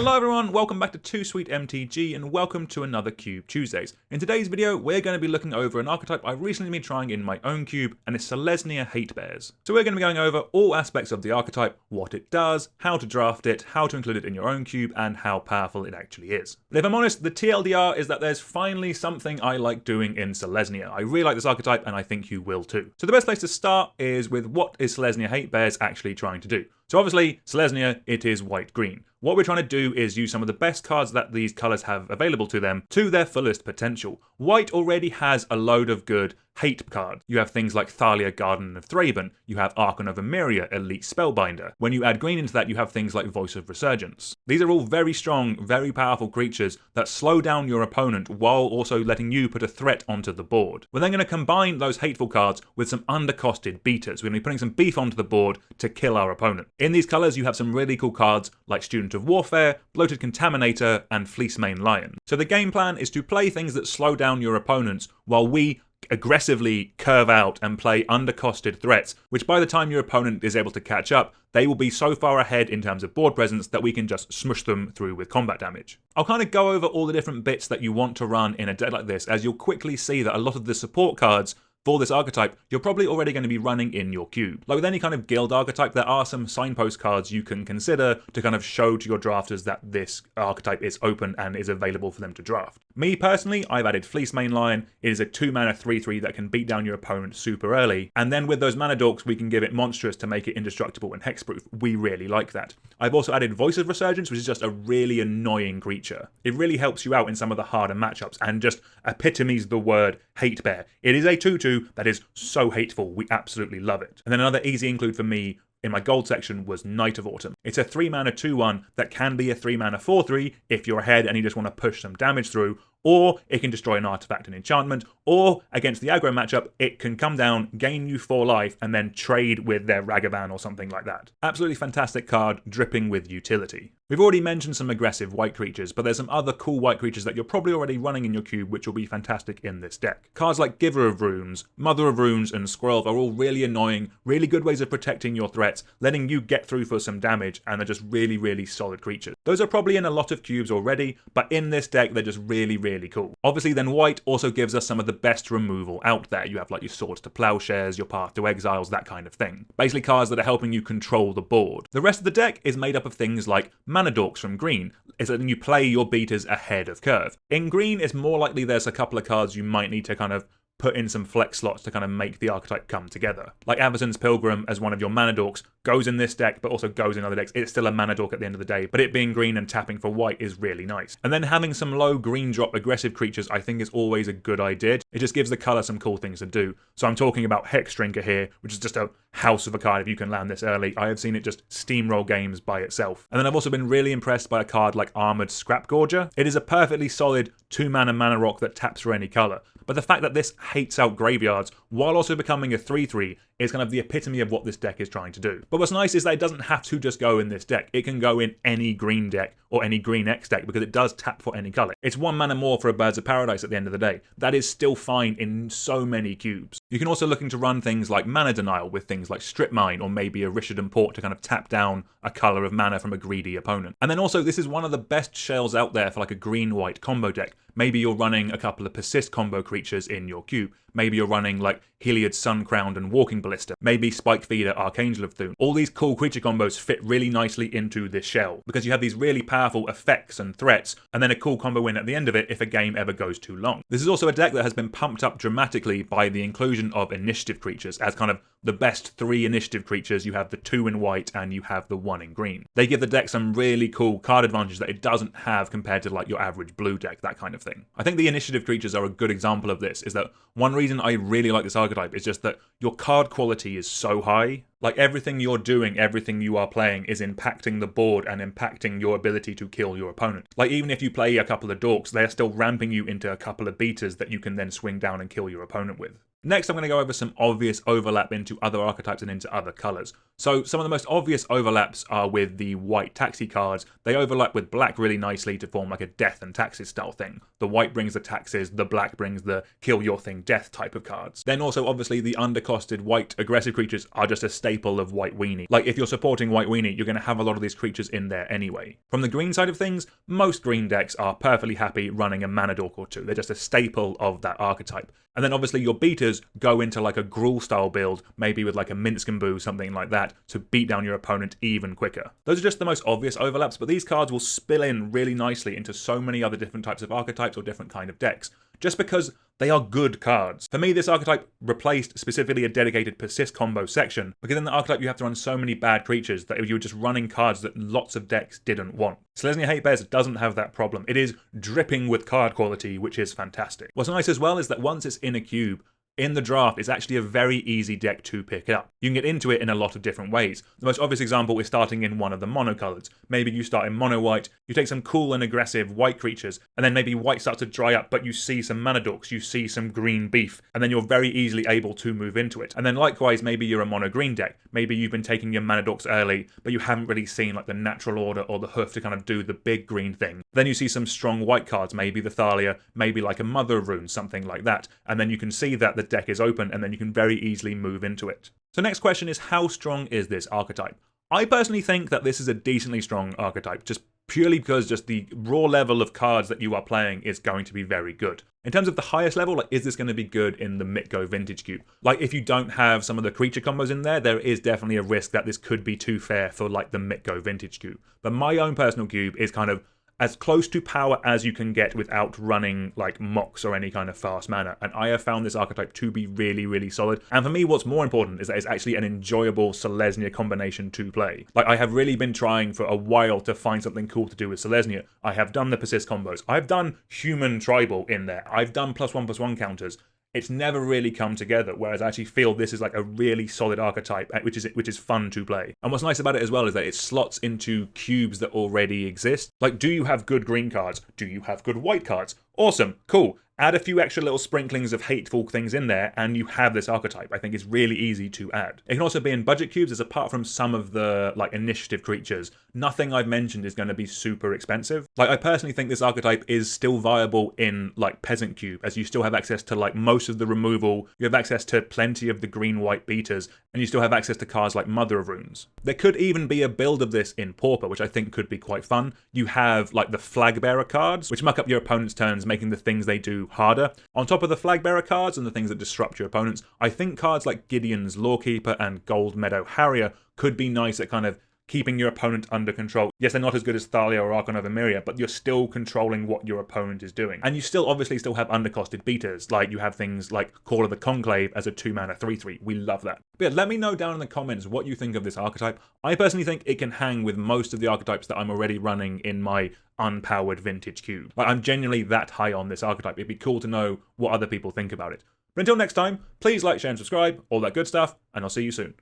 Hello everyone, welcome back to Too Sweet MTG and welcome to another Cube Tuesdays. In today's video, we're going to be looking over an archetype I've recently been trying in my own cube, and it's Selesnya Hatebears. So we're going to be going over all aspects of the archetype, what it does, how to draft it, how to include it in your own cube, and how powerful it actually is. But if I'm honest, the TLDR is that there's finally something I like doing in Selesnya. I really like this archetype and I think you will too. So the best place to start is with what is Selesnya Hatebears actually trying to do. So obviously, Selesnya, it is white-green. What we're trying to do is use some of the best cards that these colours have available to them to their fullest potential. White already has a load of good hate cards. You have things like Thalia, Garden of Thraben. You have Archon of Emeria, Elite Spellbinder. When you add green into that, you have things like Voice of Resurgence. These are all very strong, very powerful creatures that slow down your opponent while also letting you put a threat onto the board. We're then going to combine those hateful cards with some undercosted beaters. We're going to be putting some beef onto the board to kill our opponent. In these colours, you have some really cool cards like Student of Warfare, Bloated Contaminator, and Fleecemane Lion. So the game plan is to play things that slow down your opponents while we aggressively curve out and play undercosted threats, which by the time your opponent is able to catch up, they will be so far ahead in terms of board presence that we can just smush them through with combat damage. I'll kind of go over all the different bits that you want to run in a deck like this, as you'll quickly see that a lot of the support cards for this archetype, you're probably already going to be running in your cube. Like with any kind of guild archetype, there are some signpost cards you can consider to kind of show to your drafters that this archetype is open and is available for them to draft. Me personally, I've added Fleecemane Lion. It is a 2-mana 3/3 that can beat down your opponent super early. And then with those mana dorks, we can give it Monstrous to make it indestructible and hexproof. We really like that. I've also added Voice of Resurgence, which is just a really annoying creature. It really helps you out in some of the harder matchups and just epitomes the word hate bear. It is a 2/2 that is so hateful. We absolutely love it. And then another easy include for me in my gold section was Knight of Autumn. It's a 3-mana 2/1 that can be a 3-mana 4/3 if you're ahead and you just want to push some damage through, or it can destroy an artifact and enchantment, or against the aggro matchup, it can come down, gain you 4 life, and then trade with their Ragavan or something like that. Absolutely fantastic card, dripping with utility. We've already mentioned some aggressive white creatures, but there's some other cool white creatures that you're probably already running in your cube which will be fantastic in this deck. Cards like Giver of Runes, Mother of Runes, and Squirrel are all really annoying, really good ways of protecting your threats, letting you get through for some damage, and they're just really, really solid creatures. Those are probably in a lot of cubes already, but in this deck, they're just really, really cool. Obviously, then white also gives us some of the best removal out there. You have like your Swords to Plowshares, your Path to Exiles, that kind of thing. Basically cards that are helping you control the board. The rest of the deck is made up of things like Mana Dorks from green. It's letting you play your beaters ahead of curve. In green, it's more likely there's a couple of cards you might need to kind of put in some flex slots to kind of make the archetype come together. Like Avacyn's Pilgrim as one of your mana dorks goes in this deck but also goes in other decks. It's still a mana dork at the end of the day, but it being green and tapping for white is really nice. And then having some low green drop aggressive creatures I think is always a good idea. It just gives the colour some cool things to do. So I'm talking about Hex Drinker here, which is just a house of a card if you can land this early. I have seen it just steamroll games by itself. And then I've also been really impressed by a card like Armoured Scrap Gorger. It is a perfectly solid 2-mana mana rock that taps for any colour. But the fact that this hates out graveyards while also becoming a 3/3 is kind of the epitome of what this deck is trying to do. But what's nice is that it doesn't have to just go in this deck. It can go in any green deck or any green X deck because it does tap for any colour. It's 1 mana more for a Birds of Paradise at the end of the day. That is still fine in so many cubes. You can also look to run things like Mana Denial with things like Strip Mine or maybe a Rishadan Port to kind of tap down a colour of mana from a greedy opponent. And then also this is one of the best shells out there for like a green-white combo deck. Maybe you're running a couple of Persist combo creatures in your cube. Maybe you're running like Heliod Suncrowned and Walking Ballista. Maybe Spike Feeder, Archangel of Thune. All these cool creature combos fit really nicely into this shell because you have these really powerful effects and threats and then a cool combo win at the end of it if a game ever goes too long. This is also a deck that has been pumped up dramatically by the inclusion of initiative creatures as kind of the best 3 initiative creatures. You have the 2 in white and you have the 1 in green. They give the deck some really cool card advantages that it doesn't have compared to like your average blue deck, that kind of thing. I think the initiative creatures are a good example of this, is that one reason I really like this archetype is just that your card quality is so high. Like everything you're doing, everything you are playing is impacting the board and impacting your ability to kill your opponent. Like even if you play a couple of dorks, they're still ramping you into a couple of beaters that you can then swing down and kill your opponent with. Next, I'm going to go over some obvious overlap into other archetypes and into other colours. So some of the most obvious overlaps are with the white taxi cards. They overlap with black really nicely to form like a death and taxes style thing. The white brings the taxes, the black brings the kill your thing death type of cards. Then also obviously the undercosted white aggressive creatures are just a staple of white weenie. Like if you're supporting white weenie, you're going to have a lot of these creatures in there anyway. From the green side of things, most green decks are perfectly happy running a mana dork or two. They're just a staple of that archetype. And then obviously your beaters go into like a Gruul style build, maybe with like a Minsk and Boo, something like that, to beat down your opponent even quicker. Those are just the most obvious overlaps, but these cards will spill in really nicely into so many other different types of archetypes or different kind of decks, just because they are good cards. For me, this archetype replaced specifically a dedicated persist combo section, because in the archetype you have to run so many bad creatures that you were just running cards that lots of decks didn't want. Selesnya Hatebears doesn't have that problem. It is dripping with card quality, which is fantastic. What's nice as well is that once it's in a cube, in the draft, it's actually a very easy deck to pick up. You can get into it in a lot of different ways. The most obvious example is starting in one of the mono colors. Maybe you start in mono white, you take some cool and aggressive white creatures, and then maybe white starts to dry up, but you see some mana dorks, you see some green beef, and then you're very easily able to move into it. And then likewise, maybe you're a mono green deck. Maybe you've been taking your mana dorks early, but you haven't really seen like the natural order or the hoof to kind of do the big green thing. Then you see some strong white cards, maybe the Thalia, maybe like a Mother of Runes, something like that. And then you can see that the deck is open, and then you can very easily move into it. So next question is, how strong is this archetype? I personally think that this is a decently strong archetype, just purely because just the raw level of cards that you are playing is going to be very good. In terms of the highest level, like, is this going to be good in the Mitgo Vintage Cube? Like, if you don't have some of the creature combos in there, there is definitely a risk that this could be too fair for like the Mitgo Vintage Cube. But my own personal cube is kind of as close to power as you can get without running like mocks or any kind of fast mana, and I have found this archetype to be really, really solid. And for me, what's more important is that it's actually an enjoyable Selesnya combination to play. Like, I have really been trying for a while to find something cool to do with Selesnya. I have done the persist combos, I've done human tribal in there, I've done +1/+1 counters. It's never really come together, whereas I actually feel this is like a really solid archetype, which is fun to play. And what's nice about it as well is that it slots into cubes that already exist. Like, do you have good green cards? Do you have good white cards? Awesome, cool. Add a few extra little sprinklings of hateful things in there, and you have this archetype. I think it's really easy to add. It can also be in budget cubes, as apart from some of the like initiative creatures, nothing I've mentioned is going to be super expensive. Like, I personally think this archetype is still viable in like peasant cube, as you still have access to like most of the removal, you have access to plenty of the green-white beaters, and you still have access to cards like Mother of Runes. There could even be a build of this in Pauper, which I think could be quite fun. You have like the Flag Bearer cards, which muck up your opponent's turns, making the things they do harder. On top of the Flag Bearer cards and the things that disrupt your opponents, I think cards like Gideon's Lawkeeper and Gold Meadow Harrier could be nice at kind of keeping your opponent under control. Yes, they're not as good as Thalia or Archon of Emeria, but you're still controlling what your opponent is doing. And you still obviously still have undercosted beaters, like you have things like Call of the Conclave as a 2-mana 3/3. We love that. But yeah, let me know down in the comments what you think of this archetype. I personally think it can hang with most of the archetypes that I'm already running in my unpowered vintage cube. Like, I'm genuinely that high on this archetype. It'd be cool to know what other people think about it. But until next time, please like, share, and subscribe, all that good stuff, and I'll see you soon.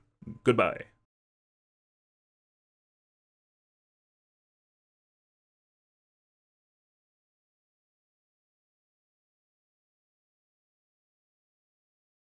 Goodbye.